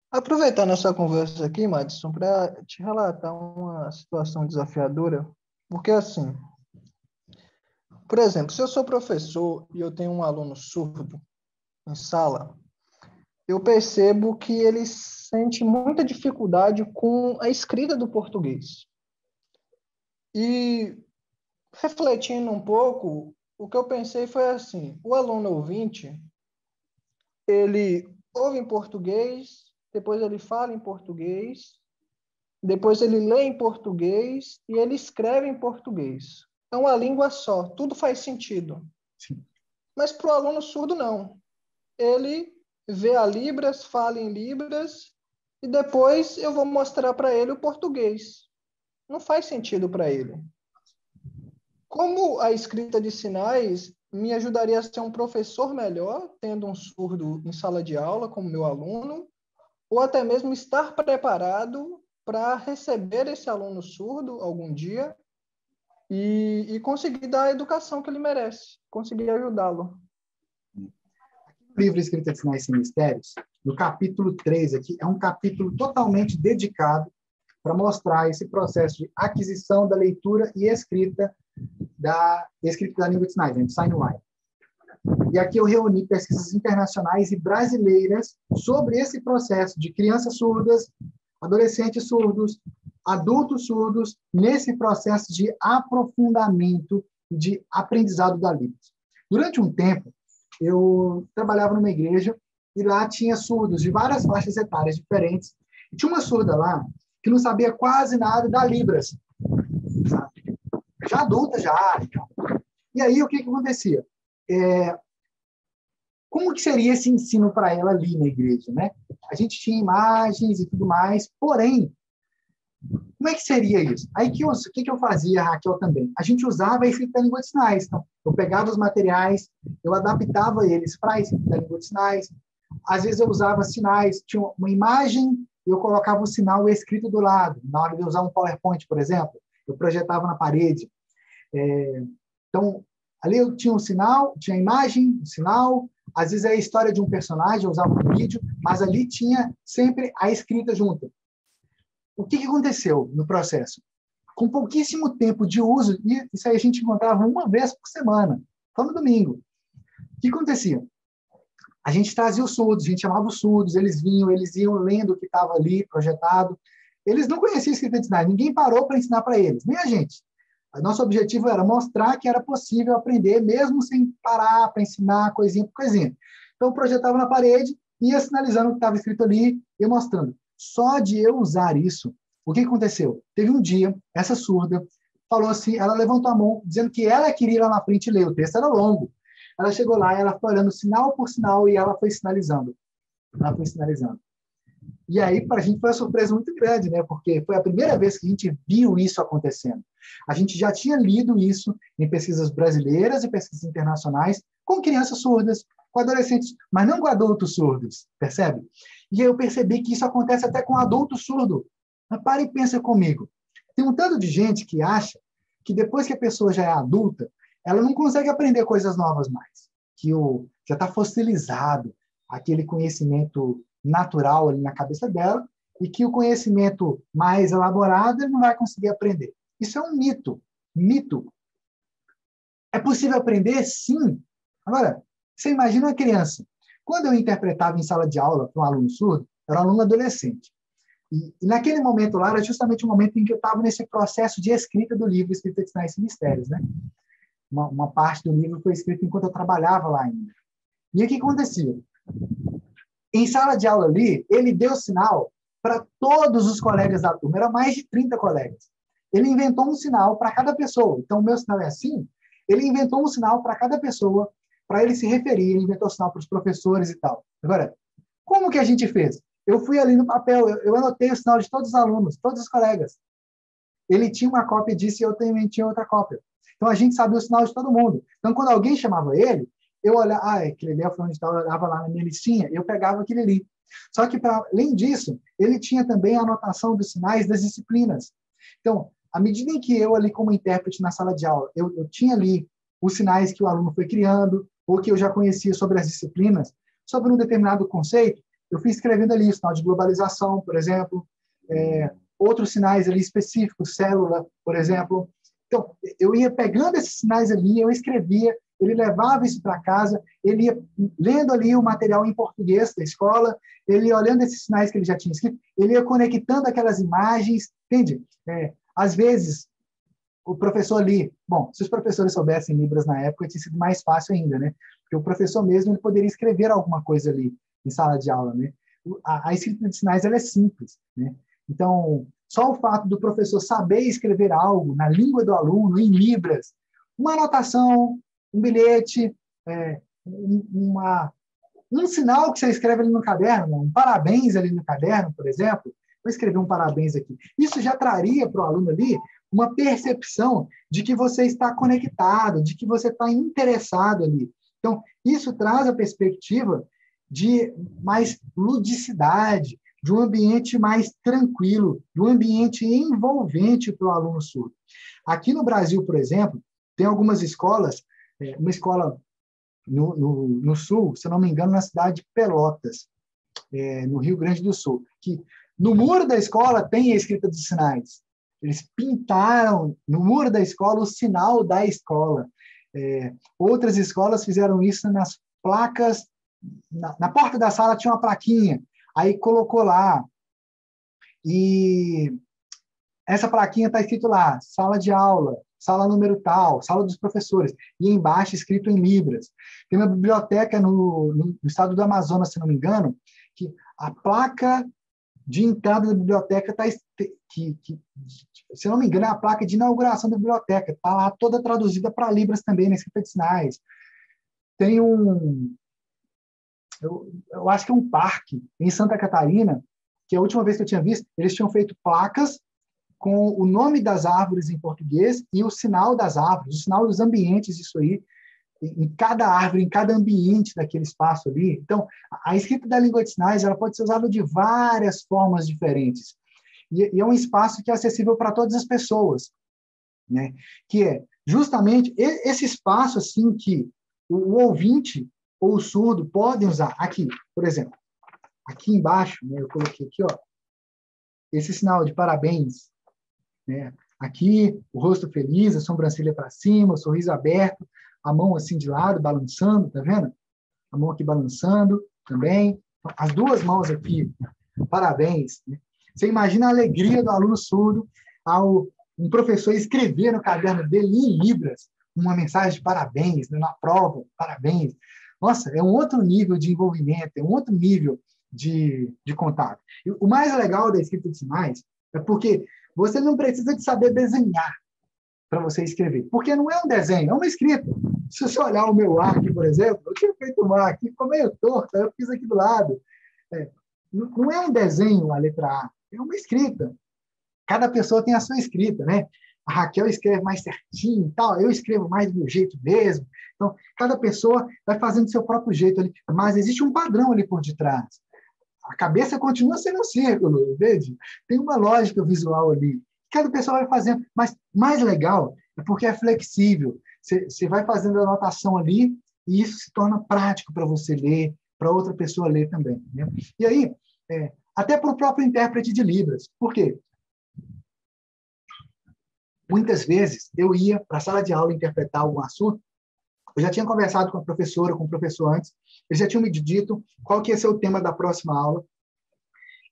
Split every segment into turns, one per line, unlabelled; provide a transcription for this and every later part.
Aproveitando essa conversa aqui, Madison, para te relatar uma situação desafiadora, porque assim, por exemplo, se eu sou professor e eu tenho um aluno surdo em sala, eu percebo que ele sente muita dificuldade com a escrita do português. E refletindo um pouco, o que eu pensei foi assim: o aluno ouvinte, ele ouve em português, depois ele fala em português, depois ele lê em português e ele escreve em português. É uma língua só, tudo faz sentido.
Sim.
Mas para o aluno surdo, não. Ele vê a Libras, fala em Libras e depois eu vou mostrar para ele o português. Não faz sentido para ele. Como a escrita de sinais me ajudaria a ser um professor melhor, tendo um surdo em sala de aula como meu aluno, ou até mesmo estar preparado para receber esse aluno surdo algum dia e conseguir dar a educação que ele merece, conseguir ajudá-lo.
O livro Escrita de Sinais e Mistérios, no capítulo 3 aqui, é um capítulo totalmente dedicado para mostrar esse processo de aquisição da leitura e escrita da língua de sinais, de Sign Language. E aqui eu reuni pesquisas internacionais e brasileiras sobre esse processo de crianças surdas, adolescentes surdos, adultos surdos, nesse processo de aprofundamento e de aprendizado da língua. Durante um tempo, eu trabalhava numa igreja e lá tinha surdos de várias faixas etárias diferentes. E tinha uma surda lá que não sabia quase nada da Libras, sabe? Já adulta, já. E aí, o que acontecia? Como que seria esse ensino para ela ali na igreja, né? A gente tinha imagens e tudo mais, porém, como é que seria isso? Aí, o que eu fazia, Raquel, também? A gente usava a escrita da língua de sinais. Então, eu pegava os materiais, eu adaptava eles para a escrita da língua de sinais. Às vezes, eu usava sinais, tinha uma imagem, eu colocava o sinal escrito do lado. Na hora de usar um PowerPoint, por exemplo, eu projetava na parede. Então, ali eu tinha um sinal, tinha a imagem, um sinal, às vezes é a história de um personagem, eu usava um vídeo, mas ali tinha sempre a escrita junto. O que aconteceu no processo? Com pouquíssimo tempo de uso, e isso aí a gente encontrava uma vez por semana, só no domingo. O que acontecia? A gente trazia os surdos, a gente chamava os surdos, eles vinham, eles iam lendo o que estava ali projetado. Eles não conheciam escrita de sinais, ninguém parou para ensinar para eles, nem a gente. Nosso objetivo era mostrar que era possível aprender, mesmo sem parar para ensinar coisinha por coisinha. Então, eu projetava na parede, ia sinalizando o que estava escrito ali, e mostrando. Só de eu usar isso, o que aconteceu? Teve um dia, essa surda falou assim, ela levantou a mão, dizendo que ela queria ir lá na frente e ler. O texto era longo. Ela chegou lá, ela foi olhando sinal por sinal, e ela foi sinalizando. Ela foi sinalizando. E aí, para a gente, foi uma surpresa muito grande, né? Porque foi a primeira vez que a gente viu isso acontecendo. A gente já tinha lido isso em pesquisas brasileiras e pesquisas internacionais com crianças surdas, com adolescentes, mas não com adultos surdos, percebe? E eu percebi que isso acontece até com adulto surdo. Mas para e pensa comigo. Tem um tanto de gente que acha que depois que a pessoa já é adulta, ela não consegue aprender coisas novas mais. Que já está fossilizado aquele conhecimento natural ali na cabeça dela e que o conhecimento mais elaborado ele não vai conseguir aprender. Isso é um mito. Mito. É possível aprender? Sim. Agora, você imagina uma criança. Quando eu interpretava em sala de aula para um aluno surdo, era um aluno adolescente. E naquele momento lá, era justamente o momento em que eu estava nesse processo de escrita do livro Escrita de Sinais e Mistérios. Né? Uma parte do livro foi escrita enquanto eu trabalhava lá ainda. E o que acontecia? Em sala de aula ali, ele deu sinal para todos os colegas da turma. Eram mais de 30 colegas. Ele inventou um sinal para cada pessoa. Então, o meu sinal é assim. Ele inventou um sinal para cada pessoa, para ele se referir. Ele inventou um sinal para os professores e tal. Agora, como que a gente fez? Eu fui ali no papel, eu anotei o sinal de todos os alunos, todos os colegas. Ele tinha uma cópia disso e eu também tinha outra cópia. Então, a gente sabia o sinal de todo mundo. Então, quando alguém chamava ele, eu olhava, aquele ali é fulano de tal, eu olhava lá na minha listinha, eu pegava aquele ali. Só que, além disso, ele tinha também a anotação dos sinais das disciplinas. Então, à medida em que eu ali, como intérprete na sala de aula, eu tinha ali os sinais que o aluno foi criando, ou que eu já conhecia sobre as disciplinas, sobre um determinado conceito, eu fui escrevendo ali, sinal de globalização, por exemplo, outros sinais ali específicos, célula, por exemplo. Então, eu ia pegando esses sinais ali, eu escrevia, ele levava isso para casa, ele ia lendo ali o material em português da escola, ele ia olhando esses sinais que ele já tinha escrito, ele ia conectando aquelas imagens, entende? Às vezes, o professor ali, bom, se os professores soubessem Libras na época, tinha sido mais fácil ainda, né? Porque o professor mesmo ele poderia escrever alguma coisa ali em sala de aula, né? A escrita de sinais ela é simples, né? Então, só o fato do professor saber escrever algo na língua do aluno, em Libras, uma anotação, um bilhete, um sinal que você escreve ali no caderno, um parabéns ali no caderno, por exemplo, vou escrever um parabéns aqui. Isso já traria para o aluno ali uma percepção de que você está conectado, de que você está interessado ali. Então, isso traz a perspectiva de mais ludicidade, de um ambiente mais tranquilo, de um ambiente envolvente para o aluno surdo. Aqui no Brasil, por exemplo, tem algumas escolas, uma escola no Sul, se não me engano, na cidade de Pelotas, no Rio Grande do Sul, que no muro da escola tem a escrita de sinais. Eles pintaram no muro da escola o sinal da escola. Outras escolas fizeram isso nas placas, na porta da sala tinha uma plaquinha, aí colocou lá, e essa plaquinha está escrito lá, sala de aula, sala número tal, sala dos professores, e embaixo escrito em Libras. Tem uma biblioteca no estado do Amazonas, se não me engano, que a placa de entrada da biblioteca está, se não me engano, é a placa de inauguração da biblioteca, está lá toda traduzida para Libras também, na escrita de sinais. Tem eu acho que é um parque em Santa Catarina, que a última vez que eu tinha visto, eles tinham feito placas com o nome das árvores em português e o sinal das árvores, o sinal dos ambientes, isso aí, em cada árvore, em cada ambiente daquele espaço ali. Então, a escrita da língua de sinais ela pode ser usada de várias formas diferentes. E é um espaço que é acessível para todas as pessoas, né? Que é justamente esse espaço assim que o ouvinte ou o surdo podem usar. Aqui, por exemplo, aqui embaixo, né, eu coloquei aqui, ó, esse sinal de parabéns, né? Aqui, o rosto feliz, a sobrancelha para cima, o sorriso aberto, a mão assim de lado, balançando, tá vendo? A mão aqui balançando também. As duas mãos aqui, parabéns. Né? Você imagina a alegria do aluno surdo ao um professor escrever no caderno dele em Libras uma mensagem de parabéns, né? Na prova, parabéns. Nossa, é um outro nível de envolvimento, é um outro nível de contato. E o mais legal da escrita de sinais é porque você não precisa de saber desenhar para você escrever, porque não é um desenho, é uma escrita. Se você olhar o meu ar aqui, por exemplo, eu tinha feito um ar aqui, ficou meio torto, eu fiz aqui do lado. Não é um desenho a letra A, é uma escrita. Cada pessoa tem a sua escrita, né? A Raquel escreve mais certinho e tal, eu escrevo mais do meu jeito mesmo. Então, cada pessoa vai fazendo do seu próprio jeito ali, mas existe um padrão ali por detrás. A cabeça continua sendo um círculo, entende? Tem uma lógica visual ali. Cada pessoa vai fazendo, mas mais legal é porque é flexível. Você vai fazendo a anotação ali e isso se torna prático para você ler, para outra pessoa ler também. Né? E aí, até para o próprio intérprete de Libras. Por quê? Muitas vezes eu ia para a sala de aula interpretar algum assunto, eu já tinha conversado com a professora, com o professor antes, eles já tinham me dito qual que ia ser o tema da próxima aula.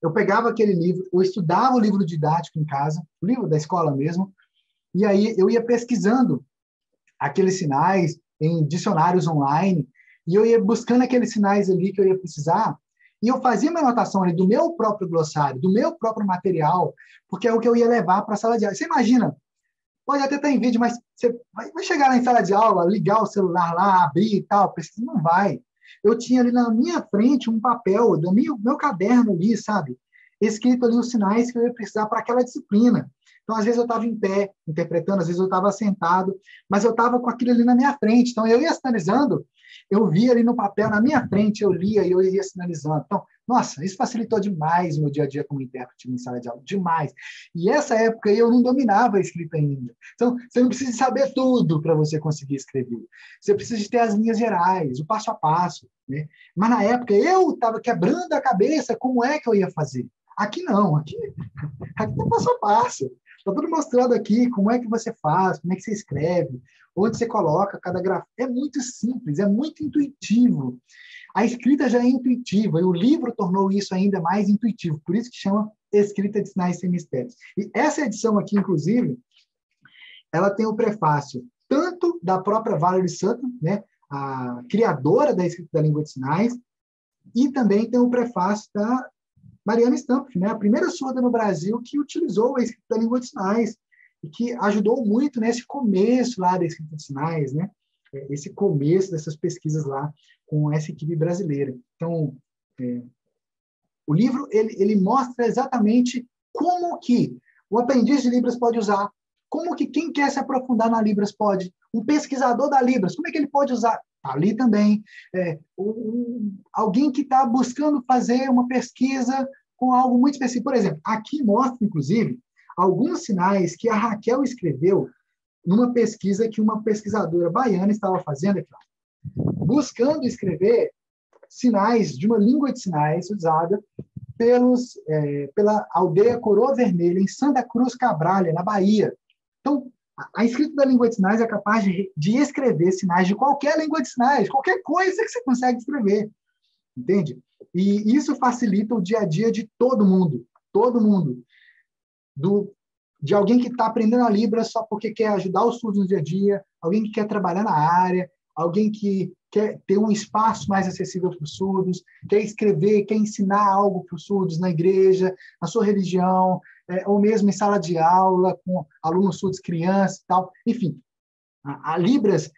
Eu pegava aquele livro, eu estudava o livro didático em casa, o livro da escola mesmo, e aí eu ia pesquisando aqueles sinais em dicionários online, e eu ia buscando aqueles sinais ali que eu ia precisar, e eu fazia uma anotação ali do meu próprio glossário, do meu próprio material, porque é o que eu ia levar para a sala de aula. Você imagina, pode até estar em vídeo, mas você vai chegar lá em sala de aula, ligar o celular lá, abrir e tal, não vai. Eu tinha ali na minha frente um papel, do meu caderno ali, sabe? Escrito ali os sinais que eu ia precisar para aquela disciplina. Então, às vezes eu estava em pé, interpretando, às vezes eu estava sentado, mas eu estava com aquilo ali na minha frente. Então, eu ia sinalizando eu via ali no papel, na minha frente, eu lia e eu ia sinalizando. Então, nossa, isso facilitou demais o meu dia a dia como intérprete em sala de aula, demais. E essa época eu não dominava a escrita ainda. Então, você não precisa saber tudo para você conseguir escrever. Você precisa ter as linhas gerais, o passo a passo, né? Mas na época eu estava quebrando a cabeça como é que eu ia fazer. Aqui não, aqui tem passo a passo. Está tudo mostrado aqui como é que você faz, como é que você escreve, onde você coloca cada grafo. É muito simples, é muito intuitivo. A escrita já é intuitiva, e o livro tornou isso ainda mais intuitivo, por isso que chama Escrita de Sinais Sem Mistérios. E essa edição aqui, inclusive, ela tem o prefácio tanto da própria Valerie Sutton, né, a criadora da escrita da língua de sinais, e também tem o prefácio da Mariana Stampf, né, a primeira surda no Brasil que utilizou a escrita da língua de sinais e que ajudou muito nesse começo lá da escrita de sinais, né, esse começo dessas pesquisas lá com essa equipe brasileira. Então, o livro ele mostra exatamente como que o aprendiz de Libras pode usar, como que quem quer se aprofundar na Libras pode, um pesquisador da Libras, como é que ele pode usar? Tá ali também. Alguém que está buscando fazer uma pesquisa com algo muito específico. Por exemplo, aqui mostra, inclusive, alguns sinais que a Raquel escreveu numa pesquisa que uma pesquisadora baiana estava fazendo aqui, buscando escrever sinais de uma língua de sinais usada pela aldeia Coroa Vermelha, em Santa Cruz Cabralha, na Bahia. Então, a escrita da língua de sinais é capaz de escrever sinais de qualquer língua de sinais, qualquer coisa que você consegue escrever, entende? E isso facilita o dia a dia de todo mundo, de alguém que está aprendendo a Libras só porque quer ajudar os surdos no dia a dia, alguém que quer trabalhar na área, alguém que quer ter um espaço mais acessível para os surdos, quer escrever, quer ensinar algo para os surdos na igreja, na sua religião, ou mesmo em sala de aula, com alunos surdos, crianças e tal. Enfim, a Libras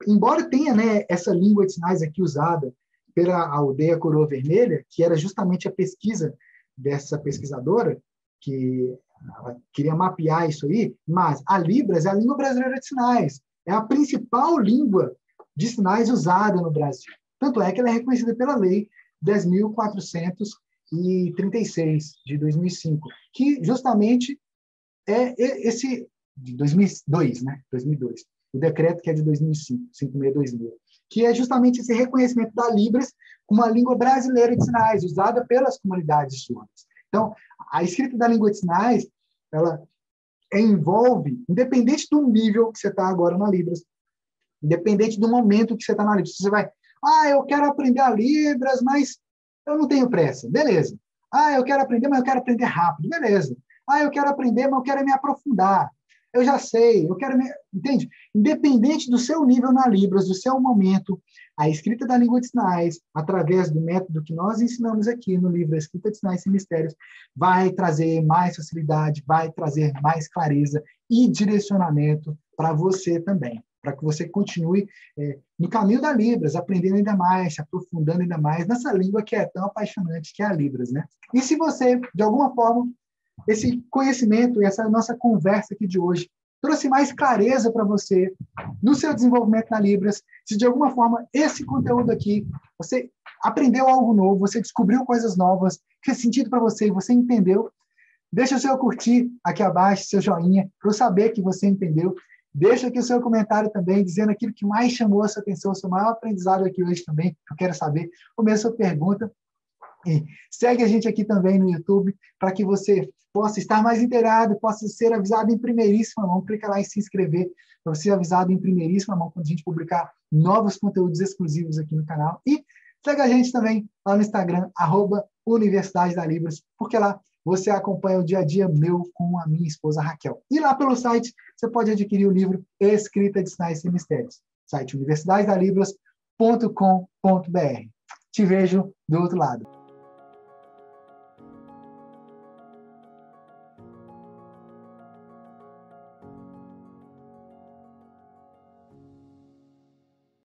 embora tenha, né, essa língua de sinais aqui usada pela aldeia Coroa Vermelha, que era justamente a pesquisa dessa pesquisadora, que ela queria mapear isso aí, mas a Libras é a língua brasileira de sinais, é a principal língua de sinais usada no Brasil. Tanto é que ela é reconhecida pela Lei 10.436, de 2005, que justamente é esse... de 2002, né? 2002. O decreto que é de 2005, 562000, que é justamente esse reconhecimento da Libras como uma língua brasileira de sinais, usada pelas comunidades surdas. Então, a escrita da língua de sinais, ela envolve, independente do nível que você está agora na Libras, independente do momento que você está na Libras, você vai, eu quero aprender a Libras, mas eu não tenho pressa, beleza. Eu quero aprender, mas eu quero aprender rápido, beleza. Eu quero aprender, mas eu quero me aprofundar. Eu já sei, entende? Independente do seu nível na Libras, do seu momento, a escrita da língua de sinais, através do método que nós ensinamos aqui no livro A Escrita de Sinais Sem Mistérios, vai trazer mais facilidade, vai trazer mais clareza e direcionamento para você também, para que você continue no caminho da Libras, aprendendo ainda mais, se aprofundando ainda mais nessa língua que é tão apaixonante, que é a Libras, né? E se você, de alguma forma, esse conhecimento e essa nossa conversa aqui de hoje trouxe mais clareza para você no seu desenvolvimento na Libras, se de alguma forma esse conteúdo aqui, você aprendeu algo novo, você descobriu coisas novas, fez sentido para você e você entendeu, deixa o seu curtir aqui abaixo, seu joinha, para eu saber que você entendeu. Deixa aqui o seu comentário também, dizendo aquilo que mais chamou a sua atenção, o seu maior aprendizado aqui hoje também, eu quero saber, ou mesmo a sua pergunta. E segue a gente aqui também no YouTube, para que você possa estar mais inteirado, possa ser avisado em primeiríssima mão. Clica lá em se inscrever, para ser avisado em primeiríssima mão quando a gente publicar novos conteúdos exclusivos aqui no canal. E segue a gente também lá no Instagram, @Universidade da Libras, porque lá você acompanha o dia a dia meu com a minha esposa Raquel. E lá pelo site, você pode adquirir o livro Escrita de Sinais Sem Mistérios, site universidadedalibras.com.br. Te vejo do outro lado.